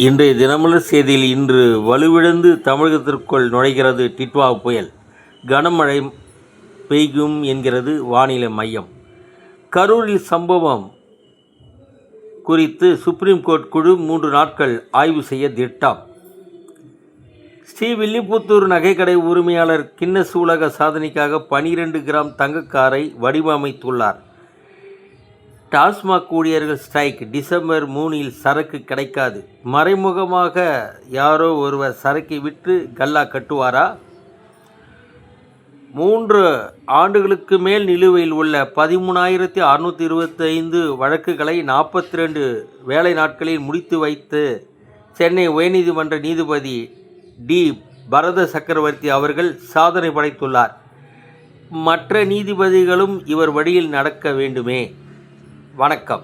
இன்றைய தினமலர் செய்தியில் இன்று வலுவிழந்து தமிழகத்திற்குள் நுழைகிறது டிட்வா புயல். கனமழை பெய்யும் என்கிறது வானிலை மையம். கரூரில் சம்பவம் குறித்து சுப்ரீம் கோர்ட் குழு 3 நாட்கள் ஆய்வு செய்ய திட்டம். ஸ்ரீவில்லிபுத்தூர் நகைக்கடை உரிமையாளர் கின்னஸ் உலக சாதனைக்காக 12 கிராம் தங்கக்காரை வடிவமைத்துள்ளார். டாஸ்மாக் ஊழியர்கள் ஸ்ட்ரைக். டிசம்பர் 3 சரக்கு கிடைக்காது. மறைமுகமாக யாரோ ஒருவர் சரக்கை விற்று கல்லா கட்டுவாரா? 3 ஆண்டுகளுக்கு மேல் நிலுவையில் உள்ள 13,625 வழக்குகளை 42 வேலை நாட்களில் முடித்து வைத்து சென்னை உயர்நீதிமன்ற நீதிபதி டி. பரத சக்கரவர்த்தி அவர்கள் சாதனை படைத்துள்ளார். மற்ற நீதிபதிகளும் இவர் வழியில் நடக்க வேண்டுமே. வணக்கம்.